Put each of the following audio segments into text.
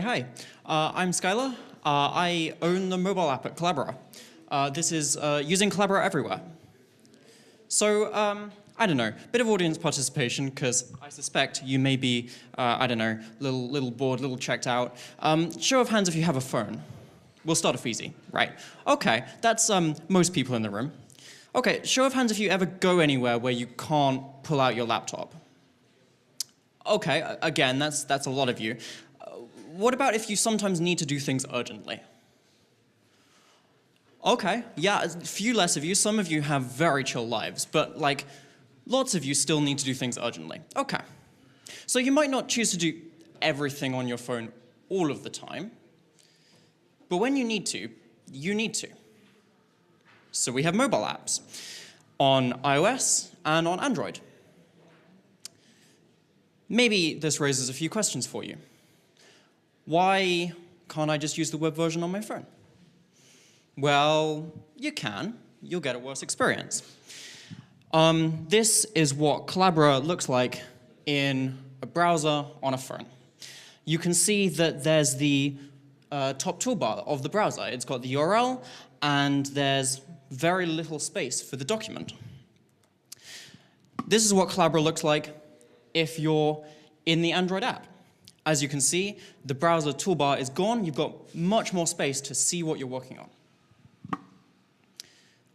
Hi. I'm Skyler. I own the mobile app at Collabora. This is using Collabora everywhere. So, I don't know, bit of audience participation, because I suspect you may be, I don't know, little bored, little checked out. Show of hands if you have a phone. We'll start off easy, right? Okay, that's most people in the room. Okay, show of hands if you ever go anywhere where you can't pull out your laptop. Okay, again, that's a lot of you. What about if you sometimes need to do things urgently? Okay, yeah, a few less of you. Some of you have very chill lives, but like, lots of you still need to do things urgently. Okay. So you might not choose to do everything on your phone all of the time, but when you need to, you need to. So we have mobile apps on iOS and on Android. Maybe this raises a few questions for you. Why can't I just use the web version on my phone? Well, you can. You'll get a worse experience. This is what Collabora looks like in a browser on a phone. You can see that there's the top toolbar of the browser. It's got the URL, and there's very little space for the document. This is what Collabora looks like if you're in the Android app. As you can see, the browser toolbar is gone. You've got much more space to see what you're working on.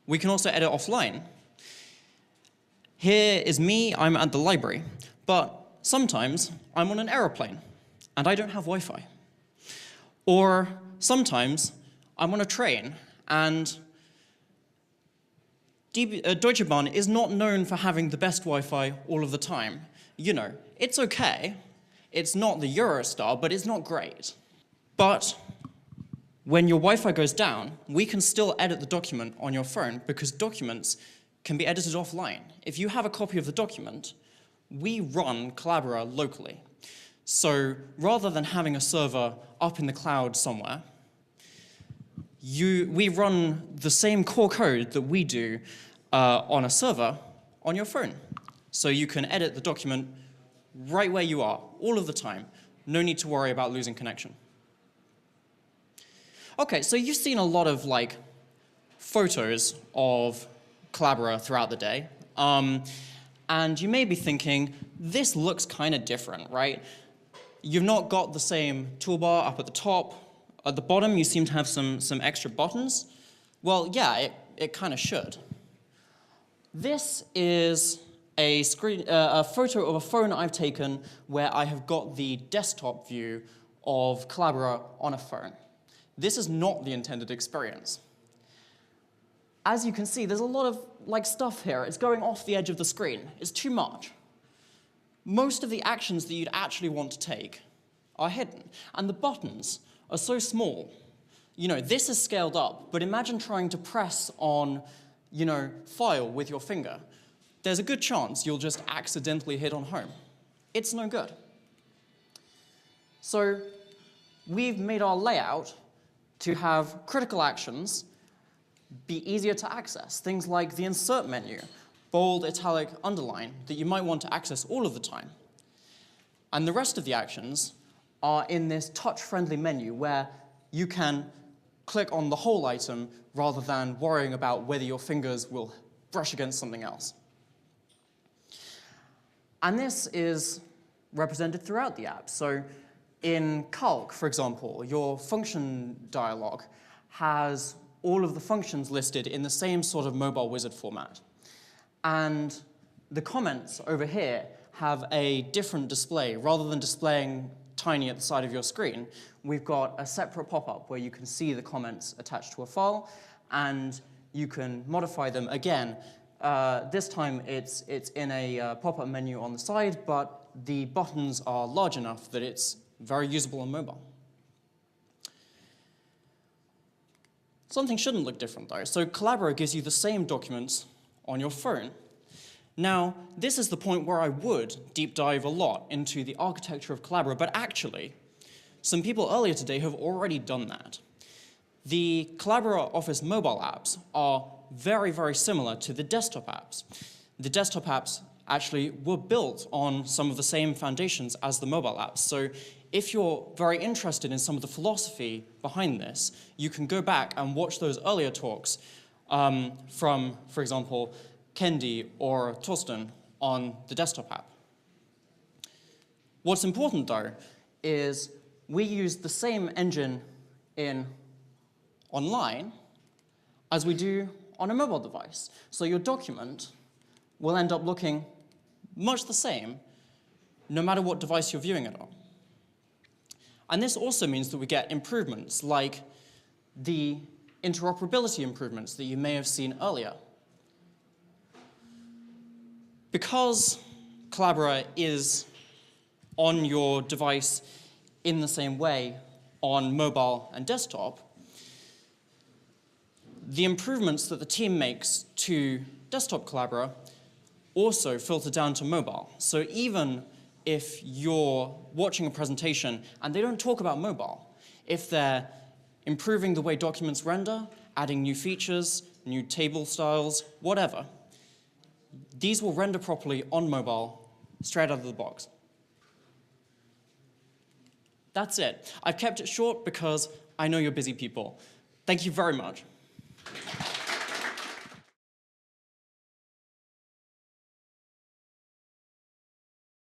We can also edit offline. Here is me, I'm at the library, but sometimes I'm on an aeroplane and I don't have Wi-Fi. Or sometimes I'm on a train and Deutsche Bahn is not known for having the best Wi-Fi all of the time. You know, it's okay. It's not the Eurostar, but it's not great. But when your Wi-Fi goes down, we can still edit the document on your phone because documents can be edited offline. If you have a copy of the document, we run Collabora locally. So rather than having a server up in the cloud somewhere, we run the same core code that we do on a server on your phone. So you can edit the document right where you are, all of the time. No need to worry about losing connection. Okay, so you've seen a lot of like photos of Collabora throughout the day. And you may be thinking, this looks kind of different, right? You've not got the same toolbar up at the top. At the bottom, you seem to have some extra buttons. Well, yeah, it kind of should. This is a photo of a phone I've taken where I have got the desktop view of Collabora on a phone. This is not the intended experience. As you can see, there's a lot of like stuff here. It's going off the edge of the screen. It's too much. Most of the actions that you'd actually want to take are hidden, and the buttons are so small. You know, this is scaled up, but imagine trying to press on, you know, file with your finger. There's a good chance you'll just accidentally hit on home. It's no good. So we've made our layout to have critical actions be easier to access. Things like the insert menu, bold, italic, underline, that you might want to access all of the time. And the rest of the actions are in this touch-friendly menu where you can click on the whole item rather than worrying about whether your fingers will brush against something else. And this is represented throughout the app. So in Calc, for example, your function dialog has all of the functions listed in the same sort of mobile wizard format. And the comments over here have a different display. Rather than displaying tiny at the side of your screen, we've got a separate pop-up where you can see the comments attached to a file, and you can modify them again. This time it's in a pop-up menu on the side, but the buttons are large enough that it's very usable on mobile. Something shouldn't look different though. So Collabora gives you the same documents on your phone. Now, this is the point where I would deep dive a lot into the architecture of Collabora, but actually, some people earlier today have already done that. The Collabora Office mobile apps are very, very similar to the desktop apps. The desktop apps actually were built on some of the same foundations as the mobile apps. So if you're very interested in some of the philosophy behind this, you can go back and watch those earlier talks from, for example, Kendi or Torsten on the desktop app. What's important, though, is we use the same engine in online as we do on a mobile device. So your document will end up looking much the same no matter what device you're viewing it on. And this also means that we get improvements like the interoperability improvements that you may have seen earlier. Because Collabora is on your device in the same way on mobile and desktop, the improvements that the team makes to desktop Collabora also filter down to mobile. So even if you're watching a presentation and they don't talk about mobile, if they're improving the way documents render, adding new features, new table styles, whatever, these will render properly on mobile straight out of the box. That's it. I've kept it short because I know you're busy people. Thank you very much.